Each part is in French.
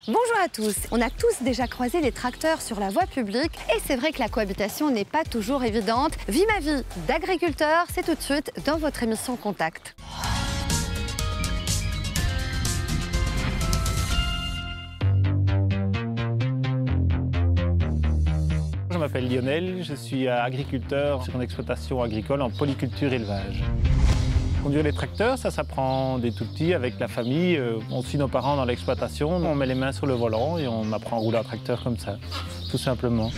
Bonjour à tous. On a tous déjà croisé les tracteurs sur la voie publique et c'est vrai que la cohabitation n'est pas toujours évidente. Vie ma vie d'agriculteur, c'est tout de suite dans votre émission Contact. Je m'appelle Lionel, je suis agriculteur sur une exploitation agricole en polyculture élevage. Conduire les tracteurs, ça s'apprend des tout petits avec la famille. On suit nos parents dans l'exploitation, on met les mains sur le volant et on apprend à rouler un tracteur comme ça, tout simplement.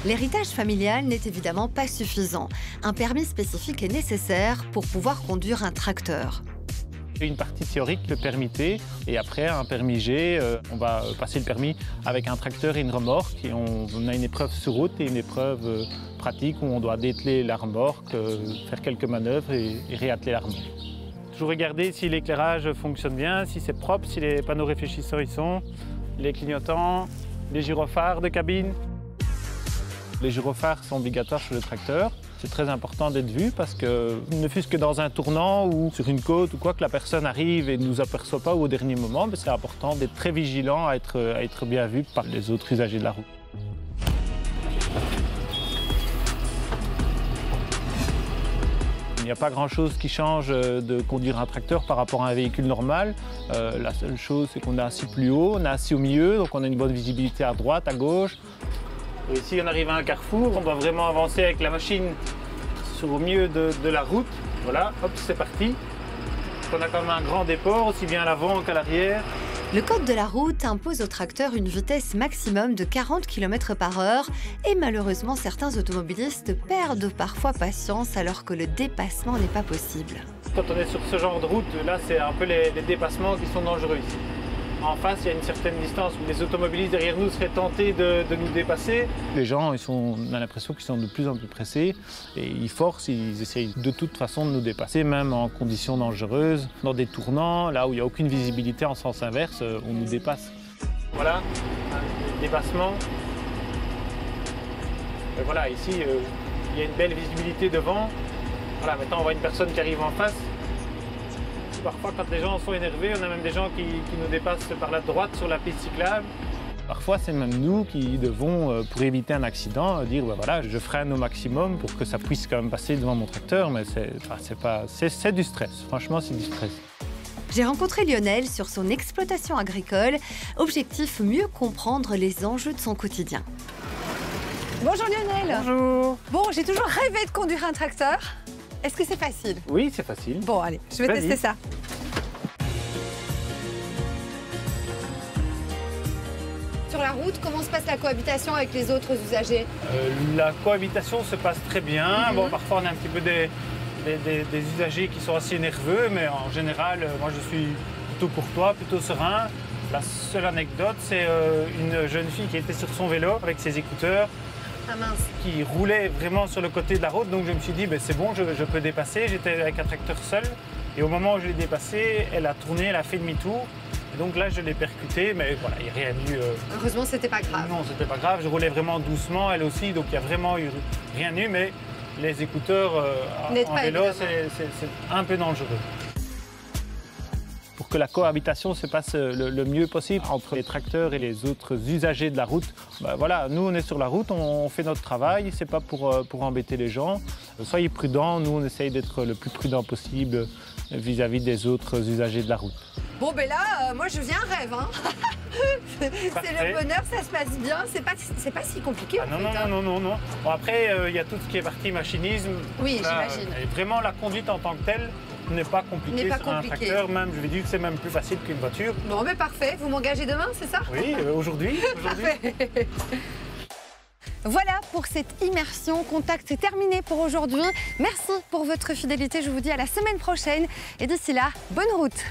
L'héritage familial n'est évidemment pas suffisant. Un permis spécifique est nécessaire pour pouvoir conduire un tracteur. Une partie théorique, le permis T, et après un permis G. On va passer le permis avec un tracteur et une remorque. Et on a une épreuve sur route et une épreuve pratique où on doit dételer la remorque, faire quelques manœuvres et réatteler la remorque. Toujours regarder si l'éclairage fonctionne bien, si c'est propre, si les panneaux réfléchisseurs y sont, les clignotants, les gyrophares de cabine. Les gyrophares sont obligatoires sur le tracteur. C'est très important d'être vu parce que, ne fût-ce que dans un tournant ou sur une côte ou quoi, que la personne arrive et ne nous aperçoit pas au dernier moment, c'est important d'être très vigilant à être bien vu par les autres usagers de la route. Il n'y a pas grand-chose qui change de conduire un tracteur par rapport à un véhicule normal. La seule chose, c'est qu'on est assis plus haut, on est assis au milieu, donc on a une bonne visibilité à droite, à gauche. Et ici, on arrive à un carrefour, on doit vraiment avancer avec la machine au milieu de la route. Voilà, hop, c'est parti. On a quand même un grand déport, aussi bien à l'avant qu'à l'arrière. Le code de la route impose au tracteur une vitesse maximum de 40 km/h et malheureusement, certains automobilistes perdent parfois patience alors que le dépassement n'est pas possible. Quand on est sur ce genre de route, là, c'est un peu les dépassements qui sont dangereux ici. En face, il y a une certaine distance où les automobilistes derrière nous seraient tentés de nous dépasser. Les gens, on a l'impression qu'ils sont de plus en plus pressés et ils forcent, ils essayent de toute façon de nous dépasser, même en conditions dangereuses. Dans des tournants, là où il n'y a aucune visibilité en sens inverse, on nous dépasse. Voilà, un dépassement. Et voilà, ici, il y a une belle visibilité devant. Voilà, maintenant on voit une personne qui arrive en face. Parfois, quand les gens sont énervés, on a même des gens qui nous dépassent par la droite sur la piste cyclable. Parfois, c'est même nous qui devons, pour éviter un accident, dire ben voilà, je freine au maximum pour que ça puisse quand même passer devant mon tracteur, mais c'est du stress. Franchement, c'est du stress. J'ai rencontré Lionel sur son exploitation agricole. Objectif, mieux comprendre les enjeux de son quotidien. Bonjour Lionel. Bonjour. Bon, j'ai toujours rêvé de conduire un tracteur. Est-ce que c'est facile? Oui, c'est facile. Bon, allez, je vais tester ça. Sur la route, comment se passe la cohabitation avec les autres usagers? La cohabitation se passe très bien. Bon, parfois, on a un petit peu des usagers qui sont assez nerveux, mais en général, moi, je suis plutôt courtois, plutôt serein. La seule anecdote, c'est une jeune fille qui était sur son vélo avec ses écouteurs. Ah mince. Qui roulait vraiment sur le côté de la route, donc je me suis dit, ben, c'est bon, je peux dépasser. J'étais avec un tracteur seul, et au moment où je l'ai dépassé, elle a tourné, elle a fait demi-tour. Et donc là, je l'ai percuté, mais voilà, il n'y a rien eu. Heureusement, c'était pas grave. Non, c'était pas grave. Je roulais vraiment doucement, elle aussi, donc il n'y a vraiment eu rien eu, mais les écouteurs en vélo, c'est un peu dangereux. Pour que la cohabitation se passe le mieux possible entre les tracteurs et les autres usagers de la route, ben voilà, nous on est sur la route, on fait notre travail, c'est pas pour embêter les gens. Soyez prudents, nous on essaye d'être le plus prudent possible vis-à-vis des autres usagers de la route. Bon ben là, moi je viens un rêve, hein. C'est le bonheur, ça se passe bien, c'est pas si compliqué. Ah, non. Bon, après, il y a tout ce qui est partie machinisme. Oui, j'imagine. Vraiment, la conduite en tant que telle n'est pas compliquée sur un tracteur. Même, je vais dire que c'est même plus facile qu'une voiture. Bon, mais parfait. Vous m'engagez demain, c'est ça? Oui, aujourd'hui. Voilà pour cette immersion. Contact, c'est terminé pour aujourd'hui. Merci pour votre fidélité. Je vous dis à la semaine prochaine. Et d'ici là, bonne route.